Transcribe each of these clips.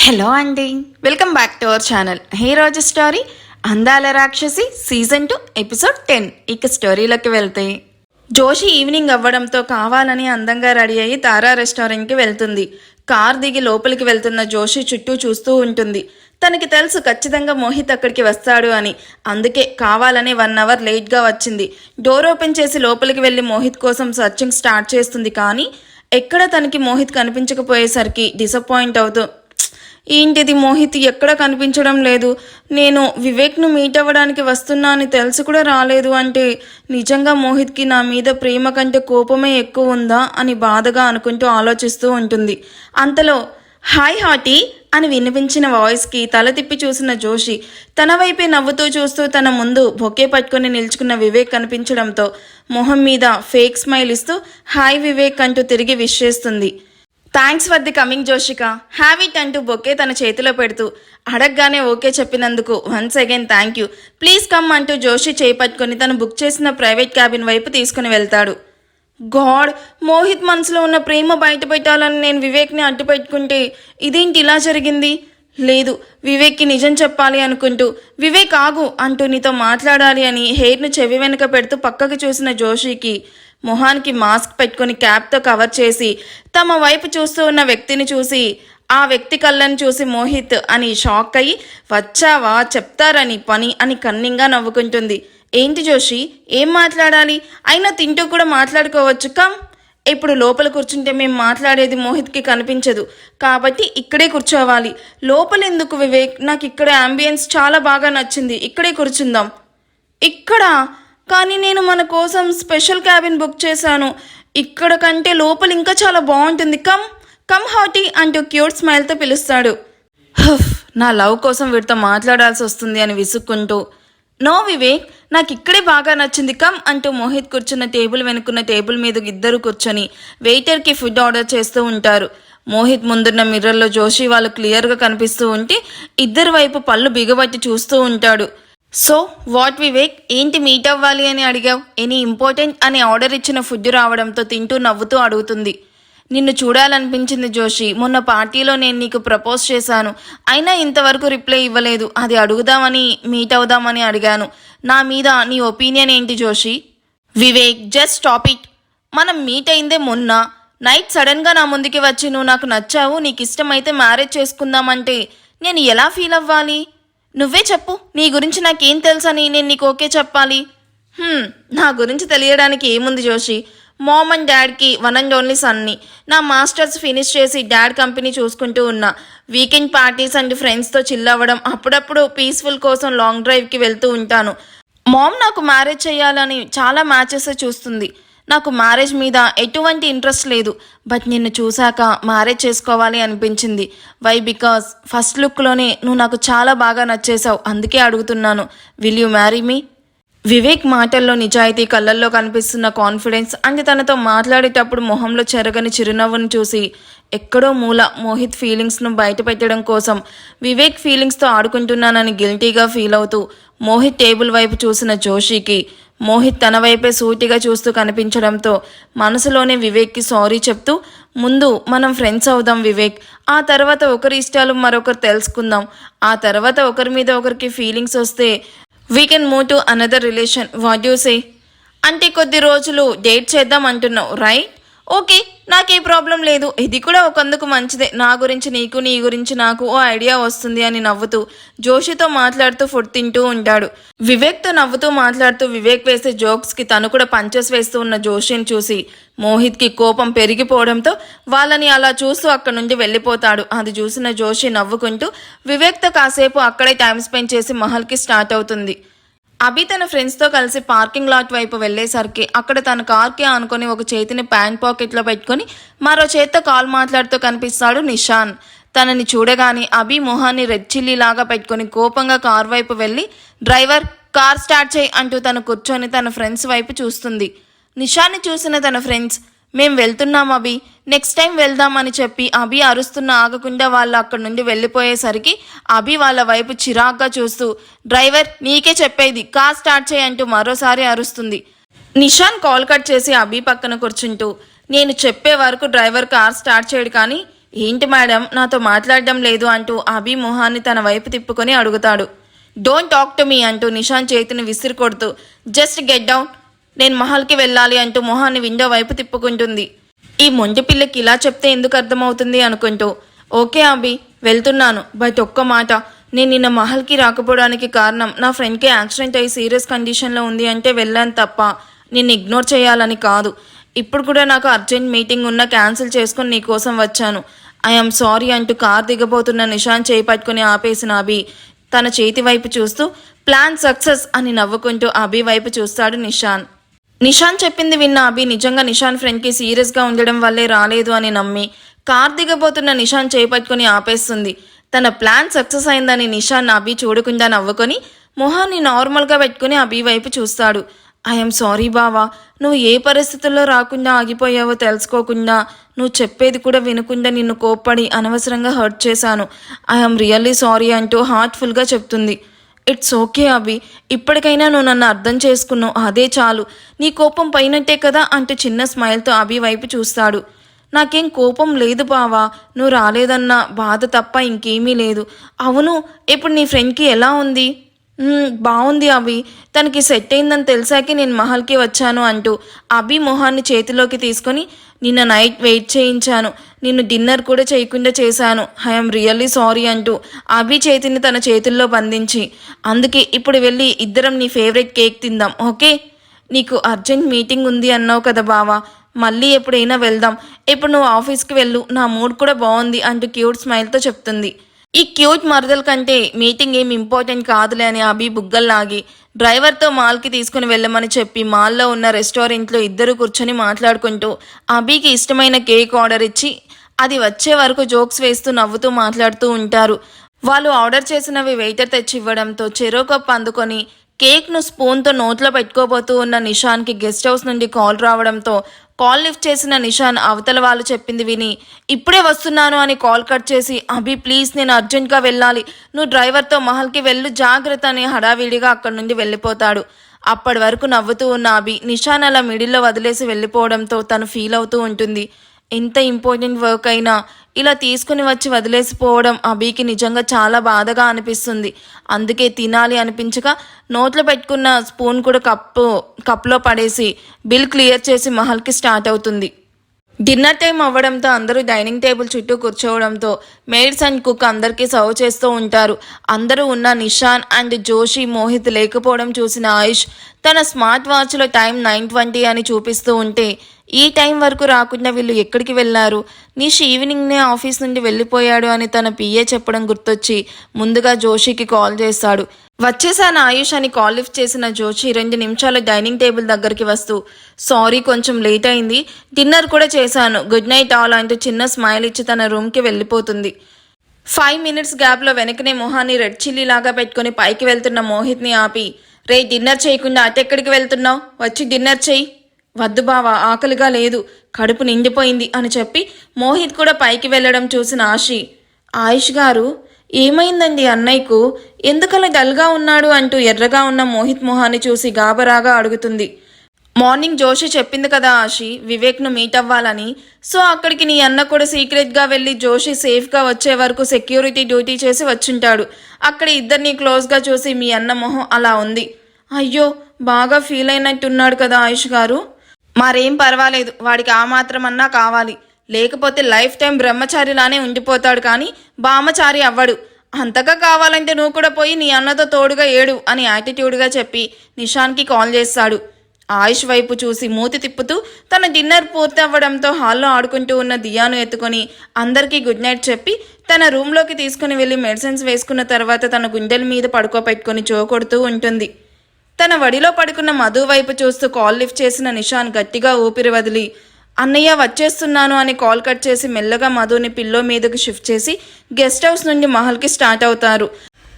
Hello అండి, welcome back to our channel. ఈ రోజు స్టోరీ అందాల రాక్షసి సీజన్ 2 ఎపిసోడ్ 10. ఇక స్టోరీలోకి వెళ్తే జోషి ఈవినింగ్ అవ్వడంతో కావాలని అందంగా రెడీ అయ్యి తారా రెస్టారెంట్కి వెళ్తుంది. కార్ దిగి లోపలికి వెళ్తున్న జోషి చుట్టూ చూస్తూ ఉంటుంది. తనకి తెలుసు ఖచ్చితంగా మోహిత్ అక్కడికి వస్తాడు అని. అందుకే కావాలని 1 అవర్ లేట్గా వచ్చింది. డోర్ ఓపెన్ చేసి లోపలికి వెళ్ళి మోహిత్ కోసం సర్చింగ్ స్టార్ట్ చేస్తుంది. కానీ ఎక్కడ తనకి మోహిత్ కనిపించకపోయేసరికి డిసప్పాయింట్ అవుతూ, ఏంటిది మోహిత్ ఎక్కడ కనిపించడం లేదు, నేను వివేక్ను మీట్ అవ్వడానికి వస్తున్నా అని తెలిసి కూడా రాలేదు అంటే నిజంగా మోహిత్కి నా మీద ప్రేమ కంటే కోపమే ఎక్కువ ఉందా అని బాధగా అనుకుంటూ ఆలోచిస్తూ ఉంటుంది. అంతలో హాయ్ హాటీ అని వినిపించిన వాయిస్కి తల తిప్పి చూసిన జోషి తన వైపే నవ్వుతూ చూస్తూ తన ముందు బొకే పట్టుకొని నిల్చుకున్న వివేక్ కనిపించడంతో మొహం మీద ఫేక్ స్మైల్ ఇస్తూ హాయ్ వివేక్ అంటూ తిరిగి విష్ చేస్తుంది. Thanks for the coming Joshika, have it అంటూ బొకే తన చేతిలో పెడుతూ అడగగానే ఓకే చెప్పినందుకు once again thank you, please come అంటూ జోషి చేయి పట్టుకొని తను బుక్ చేసిన ప్రైవేట్ క్యాబిన్ వైపు తీసుకుని వెళ్తాడు. గాడ్, మోహిత్ మనసులో ఉన్న ప్రేమ బయట పెట్టాలని నేను వివేక్ని అడ్డు పెట్టుకుంటే ఇదేంటి ఇలా జరిగింది? లేదు, వివేక్కి నిజం చెప్పాలి అనుకుంటూ వివేక్ ఆగు అంటూ నీతో మాట్లాడాలి అని హెయిర్ను చెవి వెనుక పెడుతూ పక్కకు చూసిన జోషికి మొహానికి మాస్క్ పెట్టుకుని క్యాప్తో కవర్ చేసి తమ వైపు చూస్తూ ఉన్న వ్యక్తిని చూసి ఆ వ్యక్తి కళ్ళని చూసి మోహిత్ అని షాక్ అయ్యి వచ్చావా చెప్తారని పని అని కన్నింగా నవ్వుకుంటుంది. ఏంటి జోషి, ఏం మాట్లాడాలి? అయినా తింటూ కూడా మాట్లాడుకోవచ్చు, కమ్. ఇప్పుడు లోపల కూర్చుంటే మేము మాట్లాడేది మోహిత్కి కనిపించదు కాబట్టి ఇక్కడే కూర్చోవాలి. లోపల ఎందుకు వివేక్? నాకు ఇక్కడ అంబియన్స్ చాలా బాగా నచ్చింది, ఇక్కడే కూర్చుందాం. ఇక్కడ? కానీ నేను మన కోసం స్పెషల్ క్యాబిన్ బుక్ చేశాను, ఇక్కడ కంటే లోపల ఇంకా చాలా బాగుంటుంది, కమ్ కమ్ హాటీ అంటూ క్యూట్ స్మైల్తో పిలుస్తాడు. నా లవ్ కోసం వీటితో మాట్లాడాల్సి వస్తుంది అని విసుక్కుంటూ నో వివేక్, నాకు ఇక్కడే బాగా నచ్చింది, కమ్ అంటూ మోహిత్ కూర్చున్న టేబుల్ వెనుకున్న టేబుల్ మీద ఇద్దరు కూర్చొని వెయిటర్కి ఫుడ్ ఆర్డర్ చేస్తూ ఉంటారు. మోహిత్ ముందున్న మిర్రర్లో జోషి వాళ్ళు క్లియర్గా కనిపిస్తూ ఉంటే ఇద్దరి వైపు పళ్ళు బిగబట్టి చూస్తూ ఉంటాడు. సో వాట్ వివేక్, ఏంటి మీట్ అవ్వాలి అని అడిగావు? ఎనీ ఇంపార్టెంట్ అని ఆర్డర్ ఇచ్చిన ఫుడ్ రావడంతో తింటూ నవ్వుతూ అడుగుతుంది. నిన్ను చూడాలనిపించింది జోషి, మొన్న పార్టీలో నేను నీకు ప్రపోజ్ చేశాను, అయినా ఇంతవరకు రిప్లై ఇవ్వలేదు, అది అడుగుదామని మీట్ అవుదామని అడిగాను. నా మీద నీ ఒపీనియన్ ఏంటి Joshi? Vivek just stop it. మనం మీట్ అయిందే మొన్న నైట్, సడన్గా నా ముందుకి వచ్చి నువ్వు నాకు నచ్చావు, నీకు ఇష్టమైతే మ్యారేజ్ చేసుకుందామంటే నేను ఎలా ఫీల్ అవ్వాలి? నువ్వే చెప్పు, నీ గురించి నాకేం తెలుసని నేను నీకు ఓకే చెప్పాలి? నా గురించి తెలియడానికి ఏముంది జోషి, మామ్ అండ్ డాడ్కి 1 and only సన్ని. నా మాస్టర్స్ ఫినిష్ చేసి డాడ్ కంపెనీ చూసుకుంటూ ఉన్నా. వీకెండ్ పార్టీస్ అండ్ ఫ్రెండ్స్తో చిల్ అవ్వడం, అప్పుడప్పుడు పీస్ఫుల్ కోసం లాంగ్ డ్రైవ్కి వెళ్తూ ఉంటాను. మామ్ నాకు మ్యారేజ్ చేయాలని చాలా మ్యాచెస్ చూస్తుంది. నాకు మ్యారేజ్ మీద ఎటువంటి ఇంట్రెస్ట్ లేదు, బట్ నిన్ను చూశాక మ్యారేజ్ చేసుకోవాలి అనిపించింది. వై? బికాస్ ఫస్ట్ లుక్లోనే నువ్వు నాకు చాలా బాగా నచ్చేసావు, అందుకే అడుగుతున్నాను, will you marry me? Vivek మాటల్లో నిజాయితీ, కళ్ళల్లో కనిపిస్తున్న కాన్ఫిడెన్స్ అండ్ తనతో మాట్లాడేటప్పుడు మొహంలో చెరగని చిరునవ్వును చూసి ఎక్కడో మూల మోహిత్ ఫీలింగ్స్ను బయట పెట్టడం కోసం వివేక్ ఫీలింగ్స్తో ఆడుకుంటున్నానని గిల్టీగా ఫీల్ అవుతూ మోహిత్ టేబుల్ వైపు చూసిన జోషికి మోహిత్ తన వైపే సూటిగా చూస్తూ కనిపించడంతో మనసులోనే వివేక్కి సారీ చెప్తూ, ముందు మనం ఫ్రెండ్స్ అవుదాం వివేక్, ఆ తర్వాత ఒకరి ఇష్టాలు మరొకరు తెలుసుకుందాం, ఆ తర్వాత ఒకరి మీద ఒకరికి ఫీలింగ్స్ వస్తే we can move to another relation, what you say? అంటే కొద్ది రోజులు డేట్ చేద్దాం అంటున్నావు, రైట్? ఓకే, నాకే ప్రాబ్లం లేదు, ఇది కూడా ఒకందుకు మంచిదే, నా గురించి నీకు నీ గురించి నాకు ఓ ఐడియా వస్తుంది అని నవ్వుతూ జోషితో మాట్లాడుతూ ఫుడ్ తింటూ ఉంటాడు. వివేక్తో నవ్వుతూ మాట్లాడుతూ వివేక్ వేసే జోక్స్కి తను కూడా పంచెస్ వేస్తూ ఉన్న జోషిని చూసి మోహిత్కి కోపం పెరిగిపోవడంతో వాళ్ళని అలా చూస్తూ అక్కడి నుండి వెళ్ళిపోతాడు. అది చూసిన జోషి నవ్వుకుంటూ వివేక్తో కాసేపు అక్కడే టైం స్పెండ్ చేసి మహల్కి స్టార్ట్ అవుతుంది. అభి తన ఫ్రెండ్స్తో కలిసి పార్కింగ్ లాట్ వైపు వెళ్ళేసరికి అక్కడ తన కార్కి ఆనుకొని ఒక చేతిని ప్యాంట్ పాకెట్లో పెట్టుకొని మరో చేత్తో కాల్ మాట్లాడుతూ కనిపిస్తాడు నిషాన్. తనని చూడగానే అభి మొహాన్ని రెడ్ చిల్లీ లాగా పెట్టుకొని కోపంగా కార్ వైపు వెళ్ళి డ్రైవర్ కార్ స్టార్ట్ చేయి అంటూ తను కూర్చొని తన ఫ్రెండ్స్ వైపు చూస్తుంది. నిషాన్ని చూసిన తన ఫ్రెండ్స్ మేం వెళ్తున్నాం అభి, నెక్స్ట్ టైం వెళ్దామని చెప్పి అభి అరుస్తున్న ఆగకుండా వాళ్ళు అక్కడి నుండి వెళ్ళిపోయేసరికి అభి వాళ్ళ వైపు చిరాగ్గా చూస్తూ డ్రైవర్ నీకే చెప్పేది, కార్ స్టార్ట్ చేయి అంటూ మరోసారి అరుస్తుంది. నిషాన్ కాల్ కట్ చేసి అభి పక్కన కూర్చుంటూ నేను చెప్పే వరకు డ్రైవర్ కార్ స్టార్ట్ చేయడు, కానీ ఏంటి మేడం నాతో మాట్లాడడం లేదు అంటూ అభి మొహాన్ని తన వైపు తిప్పుకొని అడుగుతాడు. డోంట్ టాక్ టు మీ అంటూ నిషాన్ చేతిని విసిరి కొడుతూ జస్ట్ గెట్ డౌన్, నేను మహల్కి వెళ్ళాలి అంటూ మొహాన్ని విండో వైపు తిప్పుకుంటుంది. ఈ మొండి పిల్లకి ఇలా చెప్తే ఎందుకు అర్థమవుతుంది అనుకుంటూ ఓకే అభి వెళ్తున్నాను, బట్ ఒక్క మాట, నేను నిన్న మహల్కి రాకపోవడానికి కారణం నా ఫ్రెండ్కి యాక్సిడెంట్ అయ్యి సీరియస్ కండిషన్లో ఉంది అంటే వెళ్ళాను తప్ప నిన్ను ఇగ్నోర్ చేయాలని కాదు. ఇప్పుడు కూడా నాకు అర్జెంట్ మీటింగ్ ఉన్న క్యాన్సిల్ చేసుకుని నీ కోసం వచ్చాను. ఐఎమ్ సారీ అంటూ కార్ దిగబోతున్న నిషాన్ చేయి పట్టుకుని ఆపేసిన అభి తన చేతి వైపు చూస్తూ ప్లాన్ సక్సెస్ అని నవ్వుకుంటూ అభి వైపు చూస్తాడు నిషాన్. నిషాన్ చెప్పింది విన్న అభి నిజంగా నిషాన్ ఫ్రెండ్కి సీరియస్గా ఉండడం వల్లే రాలేదు అని నమ్మి కార్ దిగబోతున్న నిషాన్ చేయి పట్టుకుని ఆపేస్తుంది. తన ప్లాన్ సక్సెస్ అయిందని నిషాన్ అభి చూడకుండా నవ్వుకొని మొహాన్ని నార్మల్గా పెట్టుకుని అభి వైపు చూస్తాడు. ఐఎమ్ సారీ బావా, నువ్వు ఏ పరిస్థితుల్లో రాకుండా ఆగిపోయావో తెలుసుకోకుండా, నువ్వు చెప్పేది కూడా వినకుండా నిన్ను కోప్పడి అనవసరంగా హర్ట్ చేశాను. ఐఎమ్ రియల్లీ సారీ అంటూ హార్ట్ఫుల్గా చెప్తుంది. ఇట్స్ ఓకే అభి, ఇప్పటికైనా నువ్వు నన్ను అర్థం చేసుకున్నావు, అదే చాలు. నీ కోపం పైనట్టే కదా అంటూ చిన్న స్మైల్తో అభి వైపు చూస్తాడు. నాకేం కోపం లేదు బావా, నువ్వు రాలేదన్న బాధ తప్ప ఇంకేమీ లేదు. అవును, ఇప్పుడు నీ ఫ్రెండ్కి ఎలా ఉంది? బాగుంది అభి, తనకి సెట్ అయిందని తెలిసాకే నేను మహల్కి వచ్చాను అంటూ అభి మొహాన్ని చేతిలోకి తీసుకొని నిన్న నైట్ వెయిట్ చేయించాను, నిన్ను డిన్నర్ కూడా చేయకుండా చేశాను, ఐఎమ్ రియల్లీ సారీ అంటూ అభి చేతిని తన చేతుల్లో బంధించి అందుకే ఇప్పుడు వెళ్ళి ఇద్దరం నీ ఫేవరెట్ కేక్ తిందాం, ఓకే? నీకు అర్జెంట్ మీటింగ్ ఉంది అన్నావు కదా బావా, మళ్ళీ ఎప్పుడైనా వెళ్దాం, ఇప్పుడు నువ్వు ఆఫీస్కి వెళ్ళు, నా మూడ్ కూడా బాగుంది అంటూ క్యూట్ స్మైల్తో చెప్తుంది. ఈ క్యూట్ మరదల కంటే మీటింగ్ ఏం ఇంపార్టెంట్ కాదులే అని అభి బుగ్గల్లాగి డ్రైవర్తో మాల్కి తీసుకుని వెళ్ళమని చెప్పి మాల్లో ఉన్న రెస్టారెంట్లో ఇద్దరు కూర్చొని మాట్లాడుకుంటూ అభికి ఇష్టమైన కేక్ ఆర్డర్ ఇచ్చి అది వచ్చే వరకు జోక్స్ వేస్తూ నవ్వుతూ మాట్లాడుతూ ఉంటారు. వాళ్ళు ఆర్డర్ చేసినవి వెయిటర్ తెచ్చి ఇవ్వడంతో చెరో కప్ అందుకొని కేక్ను స్పూన్తో నోట్లో పెట్టుకోబోతూ ఉన్న నిషాన్కి గెస్ట్ హౌస్ నుండి కాల్ రావడంతో కాల్ లిఫ్ట్ చేసిన నిషాన్ అవతల వాళ్ళు చెప్పింది విని ఇప్పుడే వస్తున్నాను అని కాల్ కట్ చేసి అభి ప్లీజ్ నేను అర్జెంట్గా వెళ్ళాలి, నువ్వు డ్రైవర్తో మహల్కి వెళ్ళు జాగ్రత్త అని హడావిడిగా అక్కడి నుండి వెళ్ళిపోతాడు. అప్పటి వరకు నవ్వుతూ ఉన్న అభి నిషాన్ అలా మిడిల్లో వదిలేసి వెళ్ళిపోవడంతో తను ఫీల్ అవుతూ ఉంటుంది. ఎంత ఇంపార్టెంట్ వర్క్ అయినా ఇలా తీసుకుని వచ్చి వదిలేసిపోవడం అభికి నిజంగా చాలా బాధగా అనిపిస్తుంది. అందుకే తినాలి అనిపించక నోట్లో పెట్టుకున్న స్పూన్ కూడా కప్లో పడేసి బిల్ క్లియర్ చేసి మహల్కి స్టార్ట్ అవుతుంది. డిన్నర్ టైం అవ్వడంతో అందరూ డైనింగ్ టేబుల్ చుట్టూ కూర్చోవడంతో మేడ్స్ అండ్ కుక్ అందరికీ సర్వ్ చేస్తూ ఉంటారు. అందరూ ఉన్న నిషాన్ అండ్ జోషి, మోహిత్ లేకపోవడం చూసిన ఆయుష్ తన స్మార్ట్ వాచ్లో టైం 9:20 అని చూపిస్తూ ఉంటే ఈ టైం వరకు రాకుండా వీళ్ళు ఎక్కడికి వెళ్ళారు, నిష్ ఈవినింగ్నే ఆఫీస్ నుండి వెళ్ళిపోయాడు అని తన పిఏ చెప్పడం గుర్తొచ్చి ముందుగా జోషికి కాల్ చేస్తాడు. వచ్చేసాను ఆయుష్ అని కాల్ లిఫ్ట్ చేసిన జోషి 2 నిమిషాలు డైనింగ్ టేబుల్ దగ్గరికి వస్తూ సారీ కొంచెం లేట్ అయింది, డిన్నర్ కూడా చేశాను, గుడ్ నైట్ ఆల్ అంటూ చిన్న స్మైల్ ఇచ్చి తన రూమ్కి వెళ్ళిపోతుంది. 5 మినిట్స్ గ్యాప్లో వెనకనే మొహాన్ని రెడ్ చిల్లీ లాగా పెట్టుకుని పైకి వెళ్తున్న మోహిత్ని ఆపి రే డిన్నర్ చేయకుండా అటెక్కడికి వెళ్తున్నావు, వచ్చి డిన్నర్ చెయ్యి. వద్దు బావా ఆకలిగా లేదు, కడుపు నిండిపోయింది అని చెప్పి మోహిత్ కూడా పైకి వెళ్ళడం చూసిన ఆయుష్ గారు ఏమైందండి అన్నయ్యకు, ఎందుకలా డల్గా ఉన్నాడు అంటూ ఎర్రగా ఉన్న మోహిత్ మొహాన్ని చూసి గాబరాగా అడుగుతుంది. మార్నింగ్ జోషి చెప్పింది కదా వివేక్ను మీట్ అవ్వాలని, సో అక్కడికి నీ అన్న కూడా సీక్రెట్గా వెళ్ళి జోషి సేఫ్గా వచ్చే వరకు సెక్యూరిటీ డ్యూటీ చేసి వచ్చుంటాడు. అక్కడ ఇద్దరిని క్లోజ్గా చూసి మీ అన్న మొహం అలా ఉంది. అయ్యో బాగా ఫీల్ అయినట్టున్నాడు కదా ఆయుష్ గారు. మరేం పర్వాలేదు, వాడికి ఆ మాత్రమన్నా కావాలి, లేకపోతే లైఫ్ టైం బ్రహ్మచారిలానే ఉండిపోతాడు కానీ బామచారి అవ్వడు. అంతగా కావాలంటే నువ్వు కూడా పోయి నీ అన్నతో తోడుగా ఏడు అని యాటిట్యూడ్గా చెప్పి నిషాన్కి కాల్ చేస్తాడు. ఆయుష్ వైపు చూసి మూతి తిప్పుతూ తన డిన్నర్ పూర్తి అవ్వడంతో హాల్లో ఆడుకుంటూ ఉన్న దియాను ఎత్తుకొని అందరికీ గుడ్ నైట్ చెప్పి తన రూమ్లోకి తీసుకుని వెళ్ళి మెడిసిన్స్ వేసుకున్న తర్వాత తన గుండెల మీద పడుకోపెట్టుకుని చోకొడుతూ ఉంటుంది. తన వడిలో పడుకున్న మధు వైపు చూస్తూ కాల్ లిఫ్ట్ చేసిన నిషాన్ గట్టిగా ఊపిరి వదిలి అన్నయ్య వచ్చేస్తున్నాను అని కాల్ కట్ చేసి మెల్లగా మధుని పిల్లో మీదకు షిఫ్ట్ చేసి గెస్ట్ హౌస్ నుండి మహల్కి స్టార్ట్ అవుతారు.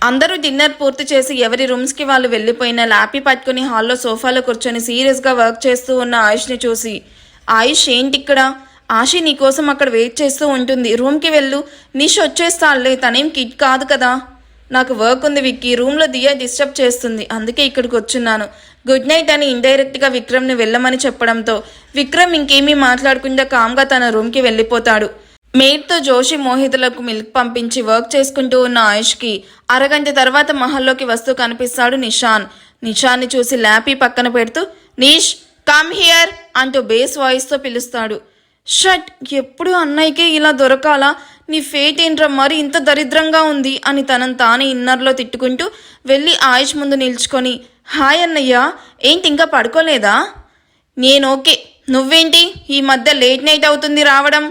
అందరూ డిన్నర్ పూర్తి చేసి ఎవరి రూమ్స్కి వాళ్ళు వెళ్ళిపోయిన ల్యాపీ పట్టుకుని హాల్లో సోఫాలో కూర్చొని సీరియస్గా వర్క్ చేస్తూ ఉన్న ఆయుష్ని చూసి ఆయుష్ ఏంటి ఇక్కడ, ఆశి నీకోసం అక్కడ వెయిట్ చేస్తూ ఉంటుంది, రూమ్కి వెళ్ళు, నిష్ వచ్చేస్తాళ్లే, తనేం కిడ్ కాదు కదా. నాకు వర్క్ ఉంది విక్కీ, రూమ్లో దియా డిస్టర్బ్ చేస్తుంది, అందుకే ఇక్కడికి వచ్చున్నాను, గుడ్ నైట్ అని ఇండైరెక్ట్గా విక్రమ్ని వెళ్ళమని చెప్పడంతో విక్రమ్ ఇంకేమీ మాట్లాడకుండా కామ్గా తన రూమ్కి వెళ్ళిపోతాడు. మేడ్తో జోషి మోహితులకు మిల్క్ పంపించి వర్క్ చేసుకుంటూ ఉన్న ఆయుష్కి అరగంట తర్వాత మహల్లోకి వస్తూ కనిపిస్తాడు నిషాన్. నిషాన్ని చూసి ల్యాపీ పక్కన పెడుతూ నీష్ కమ్ హియర్ అంటూ బేస్ వాయిస్తో పిలుస్తాడు. షట్, ఎప్పుడు అన్నయ్యకి ఇలా దొరకాలా? నీ ఫేట్ ఏంట్రా మరి ఇంత దరిద్రంగా ఉంది అని తనని తానే ఇన్నర్లో తిట్టుకుంటూ వెళ్ళి ఆయుష్ ముందు నిల్చుకొని హాయ్ అన్నయ్య, ఏంటి ఇంకా పడుకోలేదా? నేను ఓకే, నువ్వేంటి ఈ మధ్య లేట్ నైట్ అవుతుంది రావడం?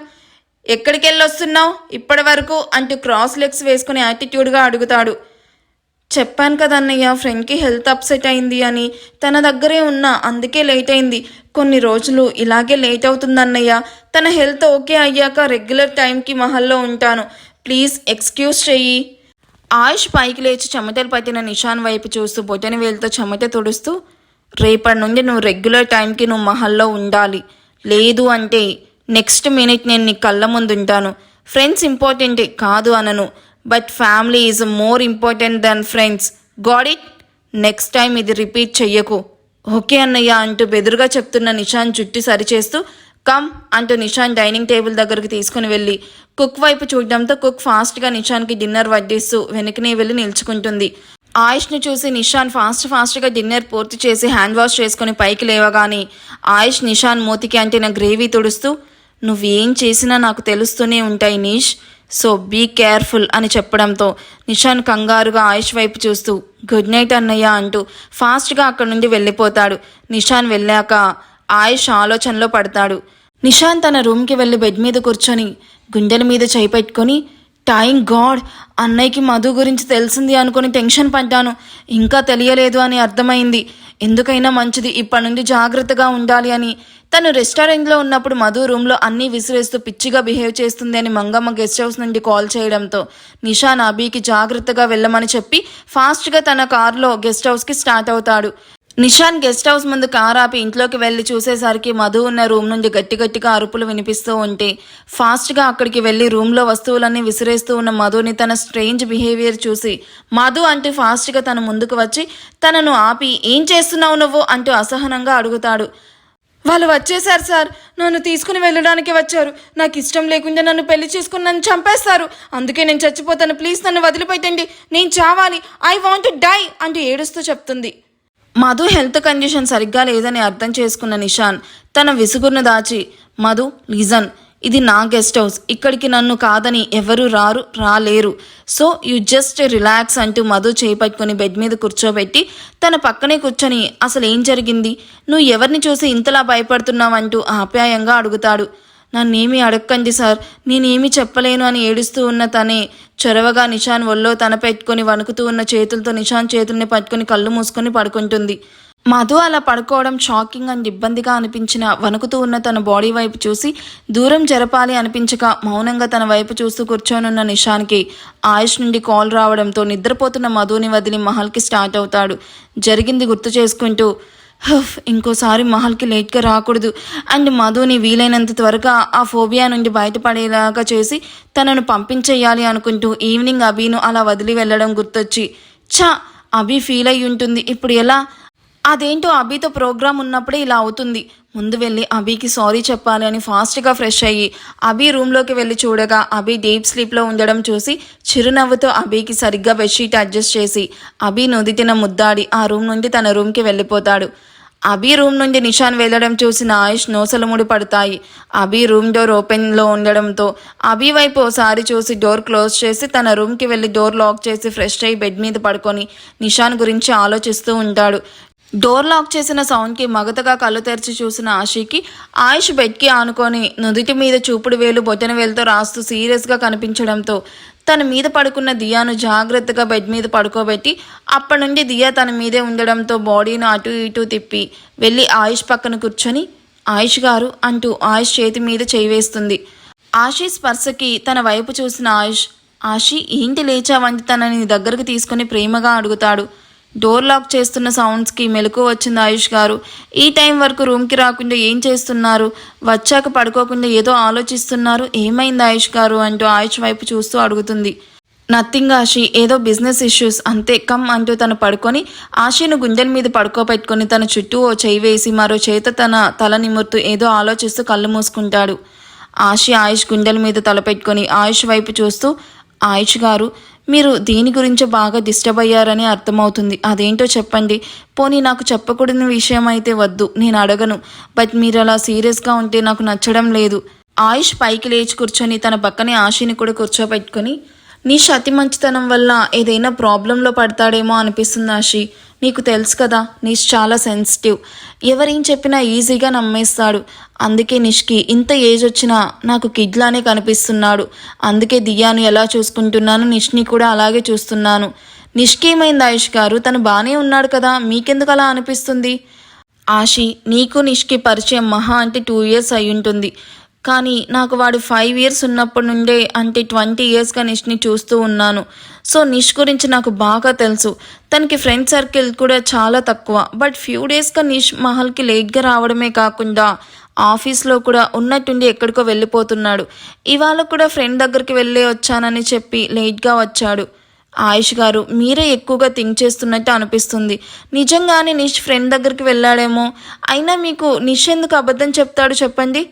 ఎక్కడికి వెళ్ళొస్తున్నావు ఇప్పటి వరకు అంటూ క్రాస్ లెగ్స్ వేసుకుని యాటిట్యూడ్గా అడుగుతాడు. చెప్పాను కదా అన్నయ్య, ఫ్రెండ్కి హెల్త్ అప్సెట్ అయింది అని. తన దగ్గరే ఉన్నా, అందుకే లేట్ అయింది. కొన్ని రోజులు ఇలాగే లేట్ అవుతుందన్నయ్య. తన హెల్త్ ఓకే అయ్యాక రెగ్యులర్ టైంకి మహల్లో ఉంటాను. ప్లీజ్ ఎక్స్క్యూజ్ చెయ్యి. ఆయుష్ పైకి లేచి చెమటలు పట్టిన నిషాన్ వైపు చూస్తూ బొటని వేలుతో చెమట తుడుస్తూ రేపటి నుండి నువ్వు రెగ్యులర్ టైంకి నువ్వు మహల్లో ఉండాలి. లేదు అంటే నెక్స్ట్ మినిట్ నేను నీ కళ్ళ ముందు ఉంటాను. ఫ్రెండ్స్ ఇంపార్టెంటే కాదు అనను, but family is more important than friends. Got it? Next time ఇది రిపీట్ చెయ్యకు. ఓకే అన్నయ్య అంటూ బెదురుగా చెప్తున్న నిషాన్ జుట్టు సరిచేస్తూ కమ్ అంటూ నిషాన్ డైనింగ్ టేబుల్ దగ్గరికి తీసుకుని వెళ్ళి కుక్ వైపు చూడడంతో కుక్ ఫాస్ట్గా నిషాన్కి డిన్నర్ వడ్డిస్తూ వెనకనే వెళ్ళి నిల్చుకుంటుంది. ఆయుష్ని చూసి నిషాన్ ఫాస్ట్గా డిన్నర్ పూర్తి చేసి హ్యాండ్ వాష్ చేసుకుని పైకి లేవగానే ఆయుష్ నిషాన్ మూతికి అంటిన గ్రేవీ తుడుస్తూ నువ్వేం చేసినా నాకు తెలుస్తూనే ఉంటాయి నీష్, సో బీ కేర్ఫుల్ అని చెప్పడంతో నిషాన్ కంగారుగా ఆయుష్ వైపు చూస్తూ గుడ్ నైట్ అన్నయ్య అంటూ ఫాస్ట్గా అక్కడి నుండి వెళ్ళిపోతాడు. నిషాన్ వెళ్ళాక ఆయుష్ ఆలోచనలో పడతాడు. నిషాన్ తన రూమ్కి వెళ్ళి బెడ్ మీద కూర్చొని గుండెల మీద చేయి పెట్టుకొని థ్యాంక్ గాడ్, అన్నయ్యకి మధు గురించి తెలిసింది అనుకుని టెన్షన్ పడ్డాను. ఇంకా తెలియలేదు అని అర్థమైంది. ఎందుకైనా మంచిది ఇప్పటి నుండి జాగ్రత్తగా ఉండాలి అని. తను రెస్టారెంట్లో ఉన్నప్పుడు మధు రూమ్లో అన్నీ విసిరేస్తూ పిచ్చిగా బిహేవ్ చేస్తుంది అని మంగమ్మ గెస్ట్ హౌస్ నుండి కాల్ చేయడంతో నిషాన్ అభికి జాగ్రత్తగా వెళ్ళమని చెప్పి ఫాస్ట్గా తన కారులో గెస్ట్ హౌస్కి స్టార్ట్ అవుతాడు. నిషాన్ గెస్ట్ హౌస్ ముందు కార్ ఆపి ఇంట్లోకి వెళ్ళి చూసేసరికి మధు ఉన్న రూమ్ నుండి గట్టిగా అరుపులు వినిపిస్తూ ఉంటే ఫాస్ట్గా అక్కడికి వెళ్ళి రూమ్లో వస్తువులన్నీ విసిరేస్తూ ఉన్న మధుని తన స్ట్రేంజ్ బిహేవియర్ చూసి మధు అంటూ ఫాస్ట్గా తన ముందుకు వచ్చి తనను ఆపి ఏం చేస్తున్నావు నువ్వు అంటూ అసహనంగా అడుగుతాడు. వాళ్ళు వచ్చేసారు సార్, నన్ను తీసుకుని వెళ్ళడానికి వచ్చారు. నాకు ఇష్టం లేకుండా నన్ను పెళ్లి చేసుకుని నన్ను చంపేస్తారు. అందుకే నేను చచ్చిపోతాను. ప్లీజ్ నన్ను వదిలిపెట్టండి, నేను చావాలి. ఐ వాంట్ టు డై అంటూ ఏడుస్తూ చెప్తుంది. మధు హెల్త్ కండిషన్ సరిగ్గా లేదని అర్థం చేసుకున్న నిషాన్ తన విసుగును దాచి మధు లిజన్, ఇది నా గెస్ట్ హౌస్, ఇక్కడికి నన్ను కాదని ఎవరు రాలేరు, సో యు జస్ట్ రిలాక్స్ అంటూ మధు చేపట్టుకుని బెడ్ మీద కూర్చోబెట్టి తన పక్కనే కూర్చొని అసలు ఏం జరిగింది, నువ్వు ఎవరిని చూసి ఇంతలా భయపడుతున్నావంటూ ఆప్యాయంగా అడుగుతాడు. నన్నేమీ అడగకండి సార్, నేనేమీ చెప్పలేను అని ఏడుస్తూ ఉన్న తనే చొరవగా నిషాన్ ఒళ్ళో తన పెట్టుకొని వణుకుతూ ఉన్న చేతులతో నిషాన్ చేతుల్ని పట్టుకొని కళ్ళు మూసుకొని పడుకుంటుంది. మధు అలా పడుకోవడం షాకింగ్ అండ్ ఇబ్బందిగా అనిపించిన వణుకుతూ ఉన్న తన బాడీ వైపు చూసి దూరం జరపాలి అనిపించక మౌనంగా తన వైపు చూస్తూ కూర్చొనున్న నిషాన్కి ఆయుష్ నుండి కాల్ రావడంతో నిద్రపోతున్న మధుని వదిలి మహల్కి స్టార్ట్ అవుతాడు. జరిగింది గుర్తు చేసుకుంటూ ఇంకోసారి మహల్కి లేట్గా రాకూడదు అండ్ మధుని వీలైనంత త్వరగా ఆ ఫోబియా నుండి బయటపడేలాగా చేసి తనను పంపించేయాలి అనుకుంటూ ఈవినింగ్ అభిను అలా వదిలి వెళ్ళడం గుర్తొచ్చి అభి ఫీల్ అయ్యి ఉంటుంది. ఇప్పుడు ఎలా? అదేంటో అభితో ప్రోగ్రామ్ ఉన్నప్పుడే ఇలా అవుతుంది. ముందు వెళ్ళి అభికి సారీ చెప్పాలి అని ఫాస్ట్గా ఫ్రెష్ అయ్యి అభి రూమ్లోకి వెళ్ళి చూడగా అభి డీప్ స్లీప్లో ఉండడం చూసి చిరునవ్వుతో అభికి సరిగ్గా బెడ్షీట్ అడ్జస్ట్ చేసి అభి నుదిటిన ముద్దాడి ఆ రూమ్ నుండి తన రూమ్కి వెళ్ళిపోతాడు. అభి రూమ్ నుండి నిషాన్ వెళ్ళడం చూసిన ఆయుష్ నోసలు ముడి పడతాయి. అభి రూమ్ డోర్ ఓపెన్లో ఉండడంతో అభి వైపు ఓసారి చూసి డోర్ క్లోజ్ చేసి తన రూమ్కి వెళ్ళి డోర్ లాక్ చేసి ఫ్రెష్ అయ్యి బెడ్ మీద పడుకొని నిషాన్ గురించి ఆలోచిస్తూ ఉంటాడు. డోర్ లాక్ చేసిన సౌండ్కి మగతగా కళ్ళు తెరిచి చూసిన ఆషికి ఆయుష్ బెడ్కి ఆనుకొని నుదుటి మీద చూపుడు వేలు బొటన వేలుతో రాస్తూ సీరియస్గా కనిపించడంతో తన మీద పడుకున్న దియాను జాగ్రత్తగా బెడ్ మీద పడుకోబెట్టి అప్పటి నుండి దియా తన మీదే ఉండడంతో బాడీని అటు ఇటు తిప్పి వెళ్ళి ఆయుష్ పక్కన కూర్చొని ఆయుష్ గారు అంటూ ఆయుష్ చేతి మీద చేయి వేస్తుంది. ఆషి స్పర్శకి తన వైపు చూసిన ఆయుష్ ఆషి ఏంటి లేచావంటే తనని దగ్గరకు తీసుకుని ప్రేమగా అడుగుతాడు. డోర్ లాక్ చేస్తున్న సౌండ్స్కి మెలకు వచ్చింది ఆయుష్ గారు. ఈ టైం వరకు రూమ్కి రాకుండా ఏం చేస్తున్నారు? వచ్చాక పడుకోకుండా ఏదో ఆలోచిస్తున్నారు, ఏమైంది ఆయుష్ గారు అంటూ ఆయుష్ వైపు చూస్తూ అడుగుతుంది. నథింగ్ ఆషి, ఏదో బిజినెస్ ఇష్యూస్ అంతే, కమ్ అంటూ తను పడుకొని ఆషిను గుండెల మీద పడుకోబెట్టుకొని తన చుట్టూ ఓ చేయి వేసి మరో చేత తన తల నిమురుతూ ఏదో ఆలోచిస్తూ కళ్ళు మూసుకుంటాడు. ఆయుష్ గుండెల మీద తలపెట్టుకొని ఆయుష్ వైపు చూస్తూ, ఆయుష్ గారు మీరు దీని గురించి బాగా డిస్టర్బ్ అయ్యారని అర్థమవుతుంది. అదేంటో చెప్పండి. పోనీ నాకు చెప్పకూడని విషయం అయితే వద్దు, నేను అడగను. బట్ మీరు అలా సీరియస్గా ఉంటే నాకు నచ్చడం లేదు. ఆయుష్ పైకి లేచి కూర్చొని తన పక్కనే ఆశని కూడా కూర్చోబెట్టుకొని, నిష్ అతి మంచితనం వల్ల ఏదైనా ప్రాబ్లంలో పడతాడేమో అనిపిస్తుంది ఆశి. నీకు తెలుసు కదా, నిష్ చాలా సెన్సిటివ్. ఎవరేం చెప్పినా ఈజీగా నమ్మేస్తాడు. అందుకే నిష్కి ఇంత ఏజ్ వచ్చినా నాకు కిడ్లానే కనిపిస్తున్నాడు. అందుకే దియాను ఎలా చూసుకుంటున్నాను, నిష్ని కూడా అలాగే చూస్తున్నాను. నిష్కేమైంది ఆయుష్ గారు? తను బాగానే ఉన్నాడు కదా, మీకెందుకు అలా అనిపిస్తుంది? ఆశి, నీకు నిష్కి పరిచయం మహా అంటే 2 years అయి ఉంటుంది. కానీ నాకు వాడు 5 years ఉన్నప్పటి నుండే, అంటే 20 yearsగా నిష్ని చూస్తూ ఉన్నాను. సో నిష్ గురించి నాకు బాగా తెలుసు. తనకి ఫ్రెండ్ సర్కిల్ కూడా చాలా తక్కువ. బట్ ఫ్యూ డేస్గా నిష్ మహల్కి లేట్గా రావడమే కాకుండా ఆఫీస్లో కూడా ఉన్నట్టుండి ఎక్కడికో వెళ్ళిపోతున్నాడు. ఇవాళ కూడా ఫ్రెండ్ దగ్గరికి వెళ్ళే వచ్చానని చెప్పి లేట్గా వచ్చాడు. ఆయుష్ గారు, మీరే ఎక్కువగా థింక్ చేస్తున్నట్టు అనిపిస్తుంది. నిజంగానే నిష్ ఫ్రెండ్ దగ్గరికి వెళ్ళాడేమో. అయినా మీకు నిష్ ఎందుకు అబద్ధం చెప్తాడు చెప్పండి?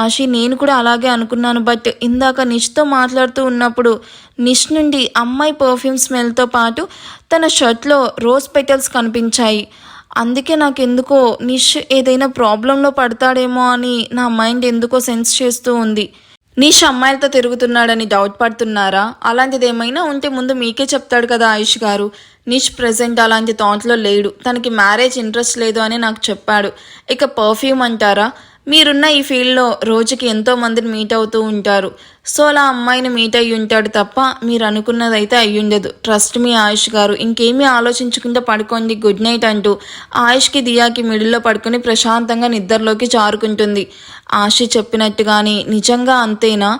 ఆశి, నేను కూడా అలాగే అనుకున్నాను. బట్ ఇందాక నిష్తో మాట్లాడుతూ ఉన్నప్పుడు నిష్ నుండి అమ్మాయి పర్ఫ్యూమ్ స్మెల్తో పాటు తన షర్ట్లో రోజ్ పెటల్స్ కనిపించాయి. అందుకే నాకు ఎందుకో నిష్ ఏదైనా ప్రాబ్లంలో పడతాడేమో అని నా మైండ్ ఎందుకో సెన్స్ చేస్తూ ఉంది. నిష్ అమ్మాయిలతో తిరుగుతున్నాడని డౌట్ పడుతున్నారా? అలాంటిది ఏమైనా ఉంటే ముందు మీకే చెప్తాడు కదా ఆయుష్ గారు. నిష్ ప్రెజెంట్ అలాంటి థాట్లో లేడు. తనకి మ్యారేజ్ ఇంట్రెస్ట్ లేదు అని నాకు చెప్పాడు. ఇక పర్ఫ్యూమ్ అంటారా? మీరున్న ఈ ఫీల్డ్లో రోజుకి ఎంతో మందిని మీట్ అవుతూ ఉంటారు. సో అలా అమ్మాయిని మీట్ అయ్యి ఉంటాడు తప్ప మీరు అనుకున్నదైతే అయ్యుండదు. ట్రస్ట్ మీ ఆయుష్ గారు. ఇంకేమీ ఆలోచించకుండా పడుకోండి, గుడ్ నైట్ అంటూ ఆయుష్కి దియాకి మిడిల్లో పడుకొని ప్రశాంతంగా నిద్రలోకి జారుకుంటుంది. ఆశి చెప్పినట్టుగానే నిజంగా అంతేనా,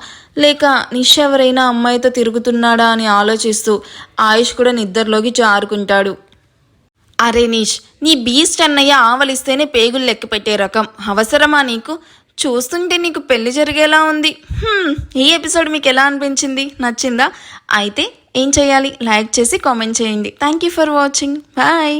లేక నిష్ ఎవరైనా అమ్మాయితో తిరుగుతున్నాడా అని ఆలోచిస్తూ ఆయుష్ కూడా నిద్రలోకి జారుకుంటాడు. అరే నీష్, నీ బీస్ట్ అన్నయ్య ఆవలిస్తేనే పేగులు లెక్క పెట్టే రకం. అవసరమా నీకు? చూస్తుంటే నీకు పెళ్లి జరిగేలా ఉంది. ఈ ఎపిసోడ్ మీకు ఎలా అనిపించింది? నచ్చిందా? అయితే ఏం చేయాలి? లైక్ చేసి కామెంట్ చేయండి. Thank you for watching. Bye.